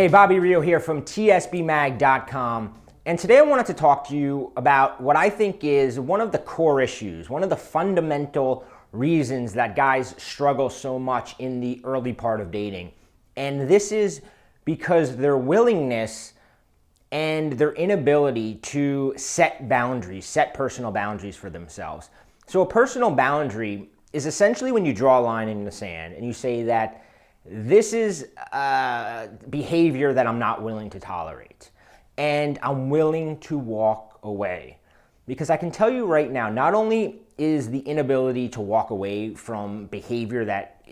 Hey, Bobby Rio here from tsbmag.com, and today I wanted to talk to you about what I think is one of the core issues, one of the fundamental reasons that guys struggle so much in the early part of dating. And this is because their willingness and their inability to set boundaries, set personal boundaries for themselves. So a personal boundary is essentially when you draw a line in the sand and you say that this is behavior that I'm not willing to tolerate, and I'm willing to walk away. Because I can tell you right now, not only is the inability to walk away from behavior that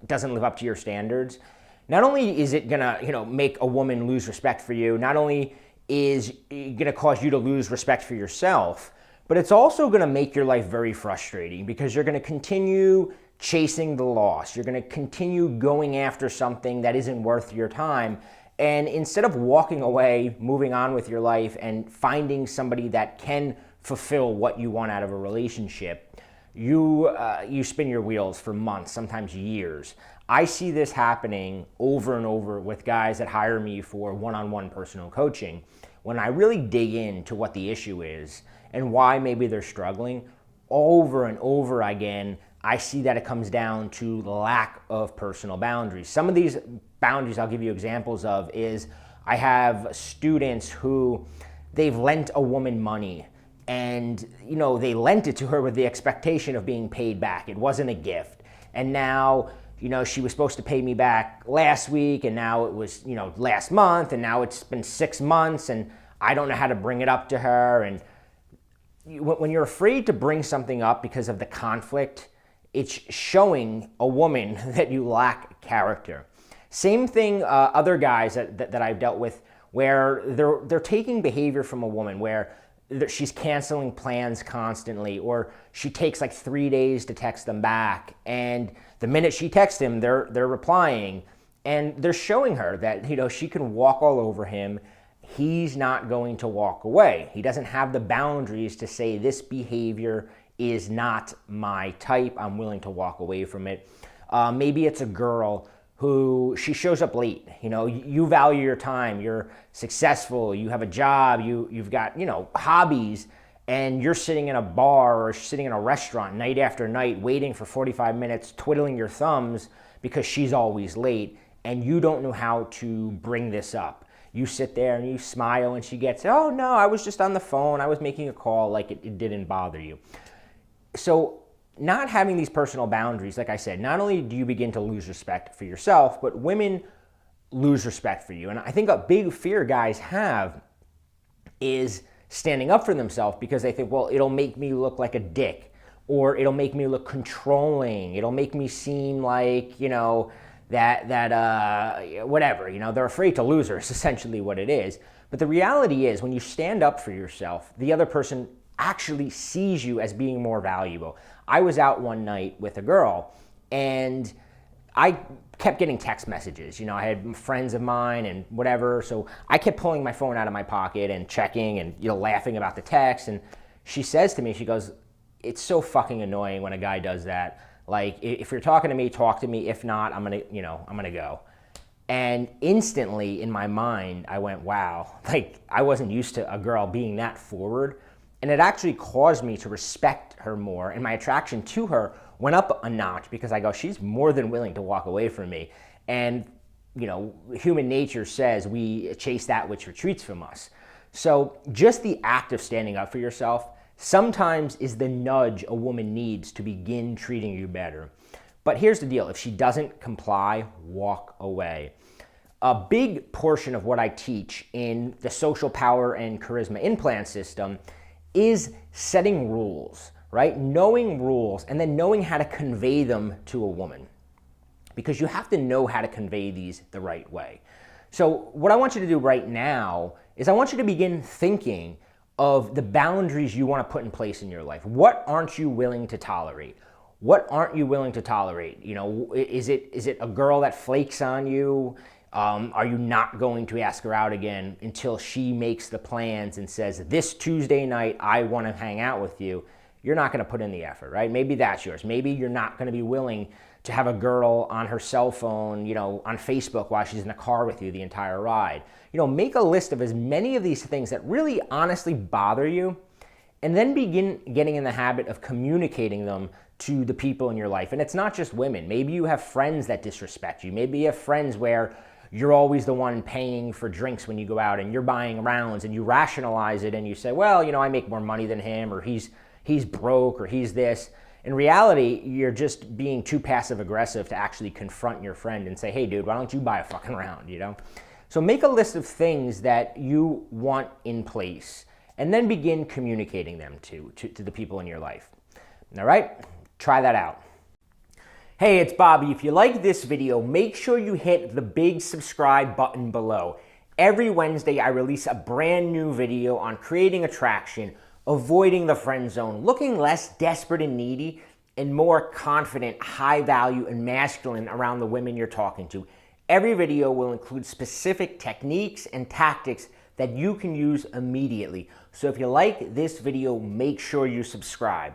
doesn't live up to your standards, not only is it gonna make a woman lose respect for you, not only is it gonna cause you to lose respect for yourself, but it's also gonna make your life very frustrating because you're gonna continue chasing the loss. You're going to continue going after something that isn't worth your time. And instead of walking away, moving on with your life, and finding somebody that can fulfill what you want out of a relationship, you spin your wheels for months, sometimes years. I see this happening over and over with guys that hire me for one-on-one personal coaching. When I really dig into what the issue is and why maybe they're struggling, over and over again, I see that it comes down to the lack of personal boundaries. Some of these boundaries I'll give you examples of is I have students who they've lent a woman money and they lent it to her with the expectation of being paid back. It wasn't a gift. And now, she was supposed to pay me back last week, and now it was, last month, and now it's been 6 months and I don't know how to bring it up to her. And when you're afraid to bring something up because of the conflict, it's showing a woman that you lack character. Same thing, other guys that I've dealt with where they're taking behavior from a woman where she's canceling plans constantly, or she takes like 3 days to text them back, and the minute she texts him, they're replying, and they're showing her that she can walk all over him. He's not going to walk away. He doesn't have the boundaries to say this behavior is not my type. I'm willing to walk away from it. Maybe it's a girl who she shows up late. You value your time. You're successful. You have a job. You've got hobbies, and you're sitting in a bar or sitting in a restaurant night after night, waiting for 45 minutes, twiddling your thumbs because she's always late, and you don't know how to bring this up. You sit there and you smile, and she gets, "Oh no, I was just on the phone. I was making a call," like it didn't bother you. So not having these personal boundaries, like I said, not only do you begin to lose respect for yourself, but women lose respect for you. And I think a big fear guys have is standing up for themselves because they think, well, it'll make me look like a dick, or it'll make me look controlling. It'll make me seem like, whatever, they're afraid to lose her is essentially what it is. But the reality is when you stand up for yourself, the other person actually sees you as being more valuable. I was out one night with a girl and I kept getting text messages. I had friends of mine and whatever, so I kept pulling my phone out of my pocket and checking and laughing about the text. And she says to me, she goes, "It's so fucking annoying when a guy does that. Like, if you're talking to me, talk to me. If not, I'm gonna go." And instantly in my mind, I went, wow, like I wasn't used to a girl being that forward. And it actually caused me to respect her more, and my attraction to her went up a notch because I go, she's more than willing to walk away from me. And human nature says we chase that which retreats from us. So just the act of standing up for yourself sometimes is the nudge a woman needs to begin treating you better. But here's the deal. If she doesn't comply, walk away. A big portion of what I teach in the social power and charisma implant system is setting rules, right? Knowing rules and then knowing how to convey them to a woman, because you have to know how to convey these the right way. So what I want you to do right now is I want you to begin thinking of the boundaries you want to put in place in your life. What aren't you willing to tolerate? What aren't you willing to tolerate? Is it a girl that flakes on you? Are you not going to ask her out again until she makes the plans and says, this Tuesday night, I want to hang out with you? you're not going to put in the effort, right? Maybe that's yours. Maybe you're not going to be willing to have a girl on her cell phone, on Facebook while she's in the car with you the entire ride. Make a list of as many of these things that really honestly bother you, and then begin getting in the habit of communicating them to the people in your life. And it's not just women. Maybe you have friends that disrespect you. Maybe you have friends where you're always the one paying for drinks when you go out and you're buying rounds, and you rationalize it and you say, well, I make more money than him, or he's broke, or he's this. In reality, you're just being too passive aggressive to actually confront your friend and say, hey dude, why don't you buy a fucking round, So make a list of things that you want in place, and then begin communicating them to the people in your life. All right? Try that out. Hey, it's Bobby. If you like this video, make sure you hit the big subscribe button below. Every Wednesday, I release a brand new video on creating attraction, avoiding the friend zone, looking less desperate and needy, and more confident, high value, and masculine around the women you're talking to. Every video will include specific techniques and tactics that you can use immediately. So if you like this video, make sure you subscribe.